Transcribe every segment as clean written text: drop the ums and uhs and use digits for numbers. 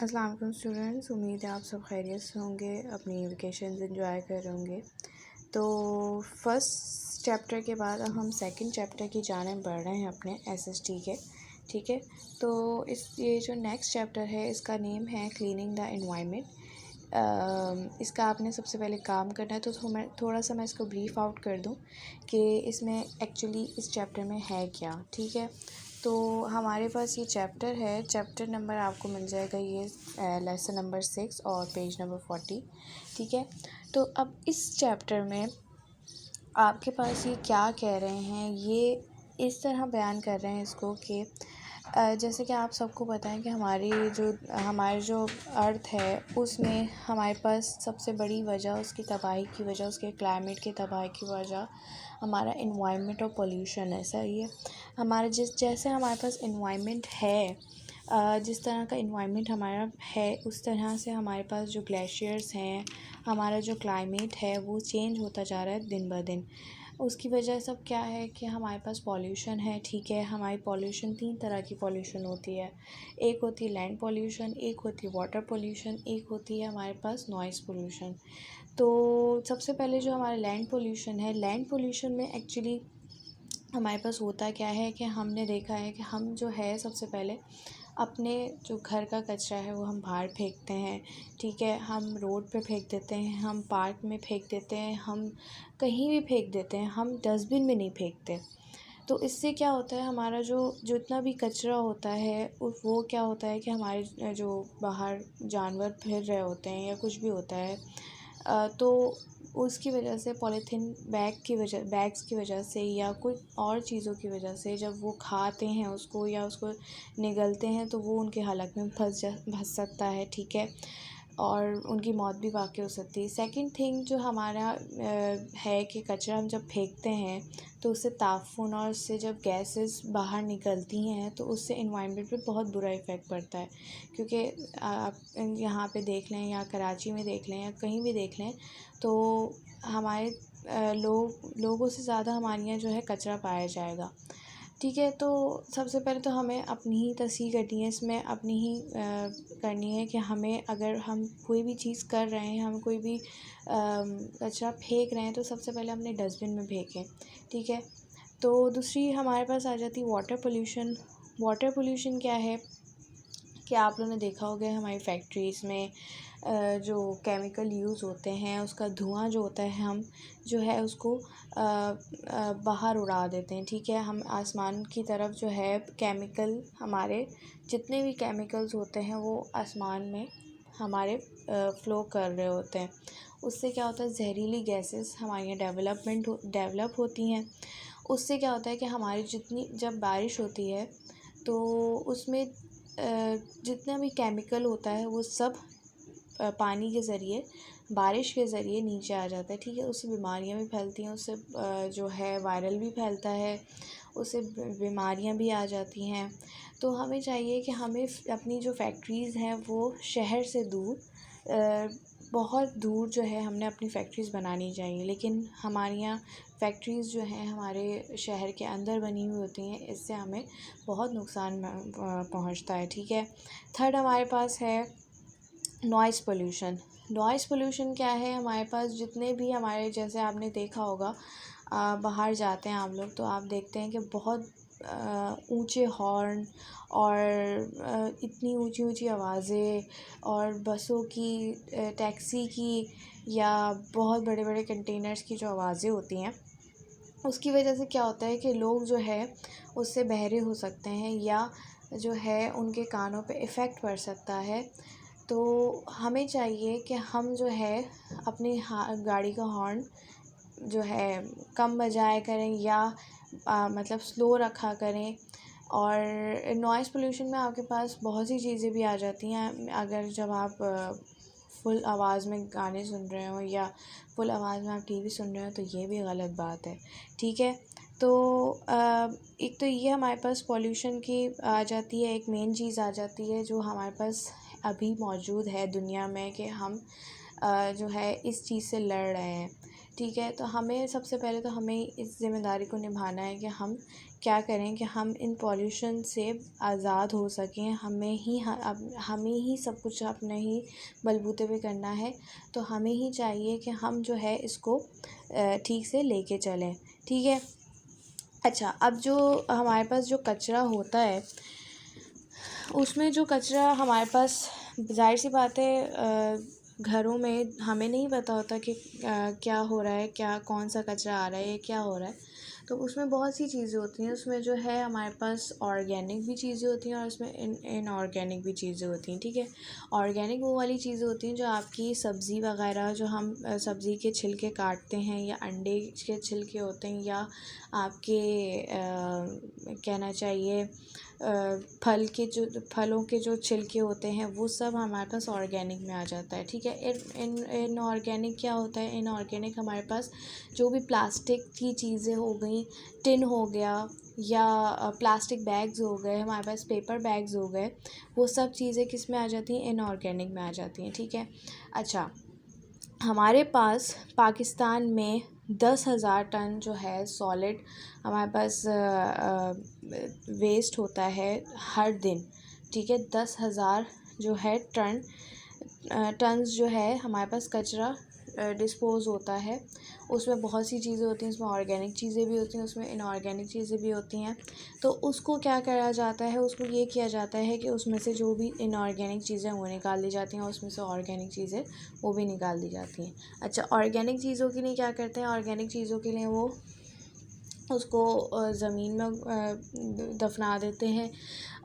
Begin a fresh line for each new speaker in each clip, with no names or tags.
अस्सलाम वालेकुम स्टूडेंट्स, उम्मीद है आप सब खैरियत से होंगे, अपनी वेकेशन एंजॉय कर रहे होंगे। तो फर्स्ट चैप्टर के बाद अब हम सेकंड चैप्टर की जानिब बढ़ रहे हैं अपने एसएसटी के। ठीक है, तो ये जो नेक्स्ट चैप्टर है इसका नेम है क्लीनिंग द एनवायरनमेंट। इसका आपने सबसे पहले काम करना है, तो थोड़ा सा मैं इसको ब्रीफ आउट कर दूं कि इसमें एक्चुअली इस चैप्टर में है क्या। ठीक है, तो हमारे पास ये चैप्टर है, चैप्टर नंबर आपको मिल जाएगा ये लेसन नंबर 6 और पेज नंबर 40। ठीक है, तो अब इस चैप्टर में आपके पास ये क्या कह रहे हैं, ये इस तरह बयान कर रहे हैं इसको कि जैसे कि आप सबको पता है कि हमारे जो अर्थ है उसमें हमारे पास सबसे बड़ी वजह उसकी तबाही की वजह, उसके क्लाइमेट की तबाही की वजह हमारा इन्वायरमेंट और पोल्यूशन है। सही है, हमारे जैसे हमारे पास इन्वायरमेंट है, जिस तरह का इन्वायरमेंट हमारा है उस तरह से हमारे पास जो ग्लेशियर्स हैं, हमारा जो क्लाइमेट है वो चेंज होता जा रहा है दिन ब दिन। उसकी वजह सब क्या है कि हमारे पास पॉल्यूशन है। ठीक है, हमारी पॉल्यूशन 3 तरह की पॉल्यूशन होती है। एक होती है लैंड पॉल्यूशन, एक होती है वाटर पॉल्यूशन, एक होती है हमारे पास नॉइज़ पॉल्यूशन। तो सबसे पहले जो हमारा लैंड पॉल्यूशन है, लैंड पॉल्यूशन में एक्चुअली हमारे पास होता क्या है कि हमने देखा है कि हम जो है सबसे पहले अपने जो घर का कचरा है वो हम बाहर फेंकते हैं। ठीक है, हम रोड पे फेंक देते हैं, हम पार्क में फेंक देते हैं, हम कहीं भी फेंक देते हैं, हम डस्टबिन में नहीं फेंकते। तो इससे क्या होता है, हमारा जो जितना भी कचरा होता है वो क्या होता है कि हमारे जो बाहर जानवर फिर रहे होते हैं या कुछ भी होता है, तो उसकी वजह से पॉलीथीन बैग्स की वजह से या कोई और चीज़ों की वजह से जब वो खाते हैं उसको या उसको निगलते हैं तो वो उनके हलक में फंस सकता है। ठीक है, और उनकी मौत भी वाक़ई हो सकती है। सेकंड थिंग जो हमारा है कि कचरा हम जब फेंकते हैं तो उससे ताफ़ुन और उससे जब गैसेस बाहर निकलती हैं तो उससे एनवायरनमेंट पे बहुत बुरा इफ़ेक्ट पड़ता है। क्योंकि आप यहाँ पे देख लें या कराची में देख लें या कहीं भी देख लें, तो हमारे लोगों से ज़्यादा हमारे यहाँ जो है कचरा पाया जाएगा। ठीक है, तो सबसे पहले तो हमें अपनी ही तस्हीह करनी है, इसमें अपनी ही करनी है कि हमें अगर हम कोई भी चीज़ कर रहे हैं, हम कोई भी कचरा फेंक रहे हैं तो सबसे पहले अपने डस्टबिन में फेंकें। ठीक है, तो दूसरी हमारे पास आ जाती है वाटर पोल्यूशन। वाटर पोल्यूशन क्या है कि आप लोगों ने देखा होगा हमारी फैक्ट्रीज़ में जो केमिकल यूज़ होते हैं उसका धुआं जो होता है हम जो है उसको बाहर उड़ा देते हैं। ठीक है, हम आसमान की तरफ जो है केमिकल, हमारे जितने भी केमिकल्स होते हैं वो आसमान में हमारे फ़्लो कर रहे होते हैं। उससे क्या होता है, जहरीली गैसेस हमारे यहाँ डेवलप होती हैं। उससे क्या होता है कि हमारी जितनी जब बारिश होती है तो उसमें जितना भी केमिकल होता है वो सब पानी के ज़रिए, बारिश के ज़रिए नीचे आ जाता है। ठीक है, उससे बीमारियां भी फैलती हैं, उससे जो है वायरल भी फैलता है, उससे बीमारियां भी आ जाती हैं। तो हमें चाहिए कि हमें अपनी जो फैक्ट्रीज़ हैं वो शहर से दूर, बहुत दूर जो है हमने अपनी फैक्ट्रीज़ बनानी चाहिए। लेकिन हमारे यहाँ फैक्ट्रीज़ जो हैं हमारे शहर के अंदर बनी हुई होती हैं, इससे हमें बहुत नुकसान पहुँचता है। ठीक है, थर्ड हमारे पास है नॉइज़ पोल्यूशन। नॉइज़ पोल्यूशन क्या है, हमारे पास जितने भी हमारे, जैसे आपने देखा होगा बाहर जाते हैं आप लोग तो आप देखते हैं कि बहुत ऊंचे हॉर्न और इतनी ऊंची ऊंची आवाज़ें और बसों की, टैक्सी की या बहुत बड़े बड़े कंटेनर्स की जो आवाज़ें होती हैं, उसकी वजह से क्या होता है कि लोग जो है उससे बहरे हो सकते हैं या जो है उनके कानों पे इफ़ेक्ट पड़ सकता है। तो हमें चाहिए कि हम जो है अपनी गाड़ी का हॉर्न जो है कम बजाया करें या मतलब स्लो रखा करें। और नॉइज़ पोल्यूशन में आपके पास बहुत सी चीज़ें भी आ जाती हैं। अगर जब आप फुल आवाज़ में गाने सुन रहे हो या फुल आवाज़ में आप टीवी सुन रहे हो तो ये भी गलत बात है। ठीक है, तो एक तो ये हमारे पास पॉल्यूशन की आ जाती है, एक मेन चीज़ आ जाती है जो हमारे पास अभी मौजूद है दुनिया में कि हम जो है इस चीज़ से लड़ रहे हैं। ठीक है, तो हमें सबसे पहले तो हमें इस ज़िम्मेदारी को निभाना है कि हम क्या करें कि हम इन पॉल्यूशन से आज़ाद हो सकें, हमें ही सब कुछ अपने ही बलबूते पे करना है। तो हमें ही चाहिए कि हम जो है इसको ठीक से लेके चलें, ठीक है। अच्छा, अब जो हमारे पास जो कचरा होता है, उसमें जो कचरा हमारे पास, ज़ाहिर सी बात है घरों में हमें नहीं पता होता कि क्या हो रहा है, क्या कौन सा कचरा आ रहा है, क्या हो रहा है। तो उसमें बहुत सी चीज़ें होती हैं, उसमें जो है हमारे पास ऑर्गेनिक भी चीज़ें होती हैं और उसमें इनऑर्गेनिक भी चीज़ें होती हैं, ठीक है। ऑर्गेनिक वो वाली चीज़ें होती हैं जो आपकी सब्ज़ी वगैरह, जो हम सब्ज़ी के छिलके काटते हैं, या अंडे के छिलके होते हैं, या आपके कहना चाहिए फलों के जो छिलके होते हैं, वो सब हमारे पास ऑर्गेनिक में आ जाता है, ठीक है। इनऑर्गेनिक क्या होता है? इनऑर्गेनिक हमारे पास जो भी प्लास्टिक की चीज़ें हो गई, टिन हो गया, या प्लास्टिक बैग्स हो गए, हमारे पास पेपर बैग्स हो गए, वो सब चीज़ें किस में आ जाती हैं? इनऑर्गेनिक में आ जाती हैं, ठीक है। अच्छा, हमारे पास पाकिस्तान में 10,000 टन जो है सॉलिड हमारे पास वेस्ट होता है हर दिन, ठीक है। 10,000 जो है टन्स जो है हमारे पास कचरा डिस्पोज़ होता है। उसमें बहुत सी चीज़ें होती हैं, उसमें ऑर्गेनिक चीज़ें भी होती हैं, उसमें इनऑर्गेनिक चीज़ें भी होती हैं। तो उसको क्या करा जाता है? उसको ये किया जाता है कि उसमें से जो भी इनऑर्गेनिक चीज़ें वो निकाल दी जाती हैं और उसमें से ऑर्गेनिक चीज़ें वो भी निकाल दी जाती हैं। अच्छा, ऑर्गेनिक चीज़ों के लिए क्या करते हैं? ऑर्गेनिक चीज़ों के लिए वो उसको ज़मीन में दफना देते हैं,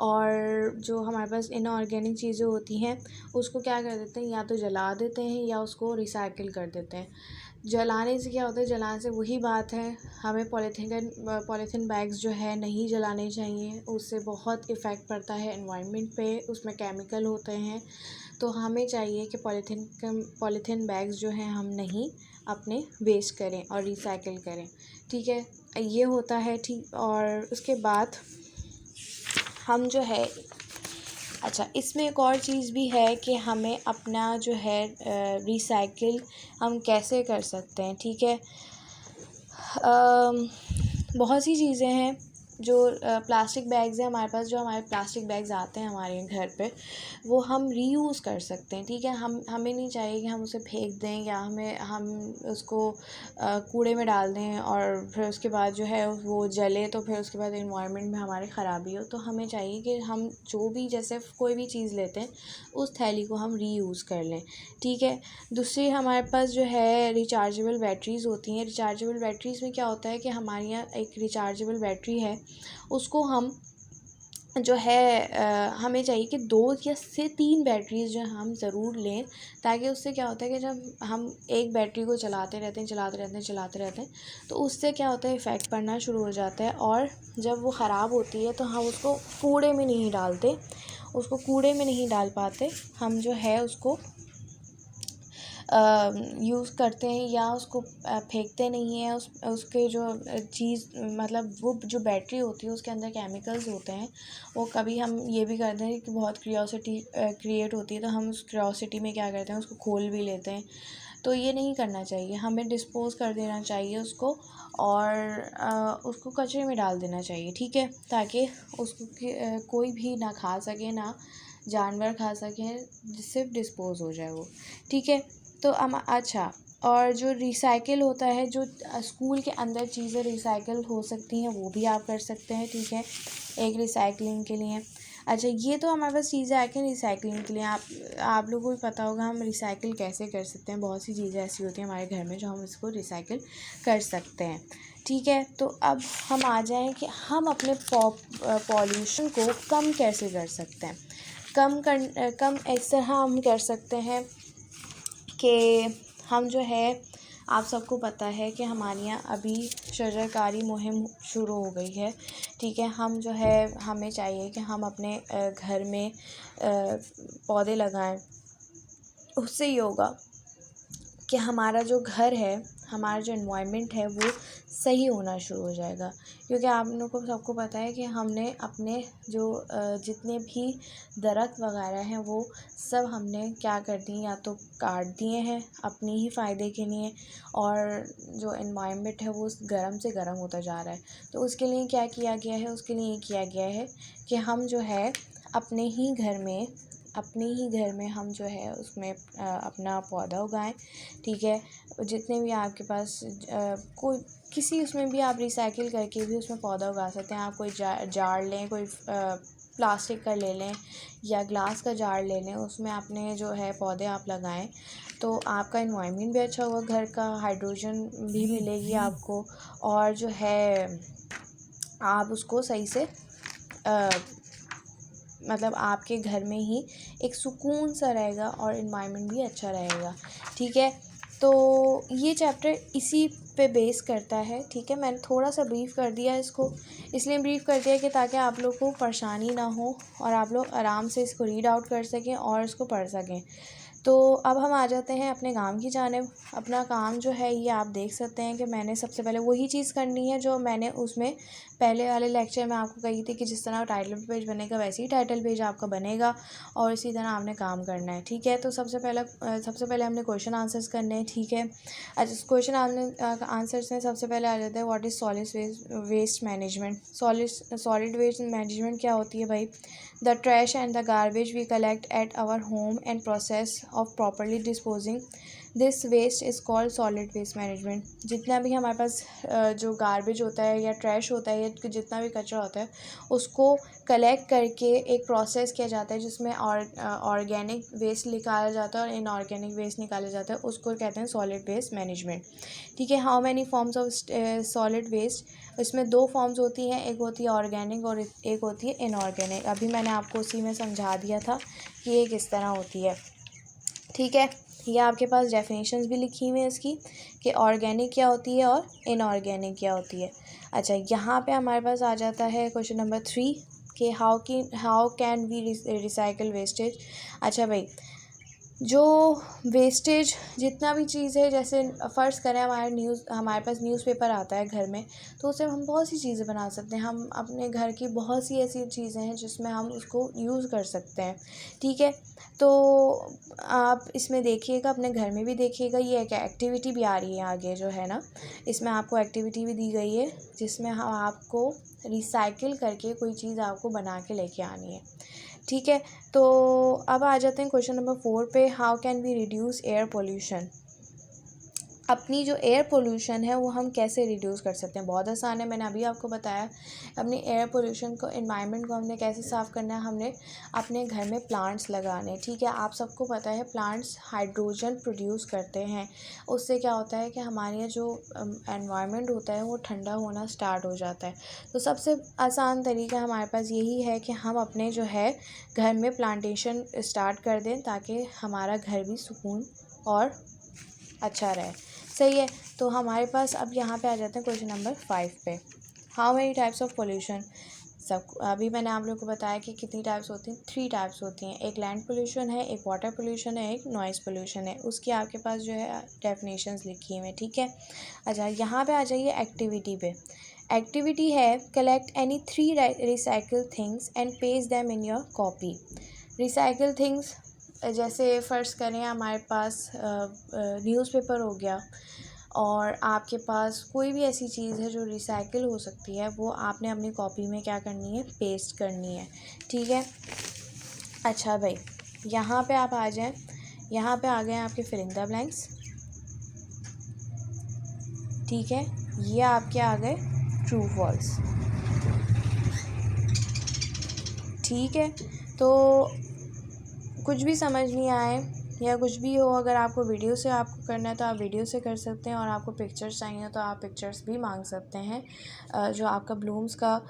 और जो हमारे पास इनऑर्गेनिक चीज़ें होती हैं उसको क्या कर देते हैं? या तो जला देते हैं या उसको रिसाइकिल कर देते हैं। जलाने से क्या होता है? जलाने से वही बात है, हमें पॉलीथीन बैग्स जो है नहीं जलाने चाहिए, उससे बहुत इफ़ेक्ट पड़ता है एनवायरनमेंट पे, उसमें केमिकल होते हैं। तो हमें चाहिए कि पॉलीथीन बैग्स जो हैं हम नहीं अपने वेस्ट करें और रिसाइकिल करें, ठीक है। ये होता है, ठीक। और उसके बाद हम जो है, अच्छा, इसमें एक और चीज़ भी है कि हमें अपना जो है रिसाइकिल हम कैसे कर सकते हैं, ठीक है। बहुत सी चीज़ें हैं जो प्लास्टिक बैग्स हैं हमारे पास, जो हमारे प्लास्टिक बैग्स आते हैं हमारे घर पे, वो हम रीयूज़ कर सकते हैं, ठीक है। हमें नहीं चाहिए कि हम उसे फेंक दें, या हम उसको कूड़े में डाल दें और फिर उसके बाद जो है वो जले, तो फिर उसके बाद एनवायरनमेंट में हमारी ख़राबी हो। तो हमें चाहिए कि हम जो भी, जैसे कोई भी चीज़ लेते हैं उस थैली को हम रीयूज़ कर लें, ठीक है। दूसरी हमारे पास जो है रिचार्जेबल बैटरीज़ होती हैं। रिचार्जेबल बैटरीज़ में क्या होता है कि हमारे यहाँ एक रिचार्जेबल बैटरी है, उसको हम जो है हमें चाहिए कि 2 या से 3 बैटरीज़ जो हम ज़रूर लें, ताकि उससे क्या होता है कि जब हम एक बैटरी को चलाते रहते हैं, तो उससे क्या होता है, इफ़ेक्ट पड़ना शुरू हो जाता है, और जब वो ख़राब होती है तो हम उसको कूड़े में नहीं डालते, उसको कूड़े में नहीं डाल पाते, हम जो है उसको यूज़ करते हैं, या उसको फेंकते नहीं हैं। उसके जो चीज़, मतलब वो जो बैटरी होती है उसके अंदर केमिकल्स होते हैं, वो कभी हम ये भी करते हैं कि बहुत क्यूरियोसिटी क्रिएट होती है, तो हम उस क्यूरियोसिटी में क्या करते हैं, उसको खोल भी लेते हैं। तो ये नहीं करना चाहिए, हमें डिस्पोज़ कर देना चाहिए उसको, और उसको कचरे में डाल देना चाहिए, ठीक है, ताकि उसको कोई भी ना खा सके, ना जानवर खा सकें, जिससे डिस्पोज़ हो जाए वो, ठीक है। तो अच्छा, और जो रिसाइकिल होता है, जो स्कूल के अंदर चीज़ें रिसाइकिल हो सकती हैं, वो भी आप कर सकते हैं, ठीक है, एक रिसाइकलिंग के लिए। अच्छा, ये तो हमारे पास चीज़ें आके रिसाइकलिंग के लिए, आप लोगों को भी पता होगा हम रिसाइकिल कैसे कर सकते हैं। बहुत सी चीज़ें ऐसी होती हैं हमारे घर में जो हम इसको रिसाइकिल कर सकते हैं, ठीक है। तो अब हम आ जाएँ कि हम अपने पॉल्यूशन को कम कैसे कर सकते हैं। कम इस तरह हम कर सकते हैं कि हम जो है, आप सबको पता है कि हमारे यहाँ अभी शजरकारी मुहिम शुरू हो गई है, ठीक है। हम जो है, हमें चाहिए कि हम अपने घर में पौधे लगाएं। उससे ये होगा कि हमारा जो घर है हमारा जो एनवायरनमेंट है वो सही होना शुरू हो जाएगा। क्योंकि आप लोगों को सबको पता है कि हमने अपने जो जितने भी दरख्त वगैरह हैं वो सब हमने क्या कर दिए, या तो काट दिए हैं अपने ही फ़ायदे के लिए, और जो एनवायरनमेंट है वो गर्म से गर्म होता जा रहा है। तो उसके लिए क्या किया गया है, उसके लिए किया गया है कि हम जो है अपने ही घर में हम जो है उसमें अपना पौधा उगाएं। ठीक है, जितने भी आपके पास कोई किसी उसमें भी आप रिसाइकिल करके भी उसमें पौधा उगा सकते हैं। आप कोई जार लें, कोई प्लास्टिक का ले लें या ग्लास का जार ले लें, उसमें आपने जो है पौधे आप लगाएं तो आपका एनवायरनमेंट भी अच्छा होगा, घर का हाइड्रोजन भी मिलेगी आपको, और जो है आप उसको सही से मतलब आपके घर में ही एक सुकून सा रहेगा और एनवायरनमेंट भी अच्छा रहेगा। ठीक है, तो ये चैप्टर इसी पे बेस करता है। ठीक है, मैंने थोड़ा सा ब्रीफ़ कर दिया इसको, इसलिए ब्रीफ़ कर दिया कि ताकि आप लोग को परेशानी ना हो और आप लोग आराम से इसको रीड आउट कर सकें और इसको पढ़ सकें। तो अब हम आ जाते हैं अपने काम की जानिब। अपना काम जो है ये आप देख सकते हैं कि मैंने सबसे पहले वही चीज़ करनी है जो मैंने उसमें पहले वाले लेक्चर में आपको कही थी कि जिस तरह टाइटल पेज बनेगा वैसे ही टाइटल पेज आपका बनेगा और इसी तरह आपने काम करना है। ठीक है, तो सबसे पहले हमने क्वेश्चन आंसर्स करने हैं। ठीक है, अच्छा क्वेश्चन आंसर्स में सबसे पहले आ जाता है what is solid waste management. Solid waste management क्या होती है भाई? The trash and the garbage we collect at our home and process of properly disposing this waste is called solid waste management। जितना भी हमारे पास जो गार्बेज होता है या ट्रैश होता है या जितना भी कचरा होता है उसको कलेक्ट करके एक प्रोसेस किया जाता है जिसमें ऑर्गेनिक वेस्ट निकाला जाता है और इनऑर्गेनिक वेस्ट निकाला जाता है, उसको कहते हैं सॉलिड वेस्ट मैनेजमेंट। ठीक है, how many forms of solid waste? इसमें दो फॉर्म्स होती हैं, एक होती है ऑर्गेनिक और एक होती है इनऑर्गेनिक। अभी मैंने आपको उसी में समझा दिया था कि ये किस तरह होती है। ठीक है, ये आपके पास डेफिनेशंस भी लिखी हुई है इसकी कि ऑर्गेनिक क्या होती है और इनऑर्गेनिक क्या होती है। अच्छा, यहाँ पे हमारे पास आ जाता है क्वेश्चन नंबर 3 कि how can we recycle wastage. अच्छा भाई, जो वेस्टेज जितना भी चीज़ है, जैसे फ़र्ज़ करें हमारे पास न्यूज़पेपर आता है घर में, तो उससे हम बहुत सी चीज़ें बना सकते हैं। हम अपने घर की बहुत सी ऐसी चीज़ें हैं जिसमें हम उसको यूज़ कर सकते हैं। ठीक है, तो आप इसमें देखिएगा, अपने घर में भी देखिएगा। ये एक एक्टिविटी भी आ रही है आगे जो है ना, इसमें आपको एक्टिविटी भी दी गई है जिसमें हम आपको रिसाइकिल करके कोई चीज़ आपको बना के लेके आनी है। ठीक है, तो अब आ जाते हैं क्वेश्चन नंबर 4 पे, how can we reduce air pollution. अपनी जो एयर पोल्यूशन है वो हम कैसे रिड्यूस कर सकते हैं? बहुत आसान है, मैंने अभी आपको बताया। अपनी एयर पोल्यूशन को, एनवायरनमेंट को हमने कैसे साफ़ करना है, हमने अपने घर में प्लांट्स लगाने। ठीक है, आप सबको पता है प्लांट्स हाइड्रोजन प्रोड्यूस करते हैं। उससे क्या होता है कि हमारे जो एनवायरनमेंट होता है वो ठंडा होना स्टार्ट हो जाता है। तो सबसे आसान तरीका हमारे पास यही है कि हम अपने जो है घर में प्लांटेशन स्टार्ट कर दें ताकि हमारा घर भी सुकून और अच्छा रहे। सही है, तो हमारे पास अब यहाँ पे आ जाते हैं क्वेश्चन नंबर 5 पे, how many types of pollution. सब अभी मैंने आप लोगों को बताया कि कितनी टाइप्स होती हैं, 3 टाइप्स होती हैं। एक लैंड पोल्यूशन है, एक वाटर पोल्यूशन है, एक नॉइज़ पोल्यूशन है। उसकी आपके पास जो है डेफिनेशंस लिखी हुई हैं। ठीक है, अच्छा यहाँ पे आ जाइए एक्टिविटी पे। एक्टिविटी है collect any 3 recycle things and paste them in your copy. Recycle things जैसे फ़र्ज़ करें हमारे पास न्यूज़पेपर हो गया और आपके पास कोई भी ऐसी चीज़ है जो रिसाइकिल हो सकती है, वो आपने अपनी कॉपी में क्या करनी है, पेस्ट करनी है। ठीक है, अच्छा भाई, यहाँ पे आप आ जाएं, यहाँ पे आ गए आपके फिल इन द ब्लैंक्स। ठीक है, ये आपके आ गए ट्रू फॉल्स। ठीक है, तो कुछ भी समझ नहीं आए या कुछ भी हो, अगर आपको वीडियो से आपको करना है तो आप वीडियो से कर सकते हैं, और आपको पिक्चर्स चाहिए तो आप पिक्चर्स भी मांग सकते हैं। जो आपका ब्लूम्स का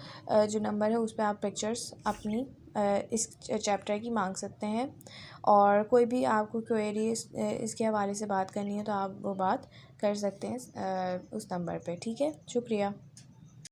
जो नंबर है उस पर आप पिक्चर्स अपनी इस चैप्टर की मांग सकते हैं, और कोई भी आपको क्वेरी इसके हवाले से बात करनी है तो आप वो बात कर सकते हैं उस नंबर पे। ठीक है, शुक्रिया।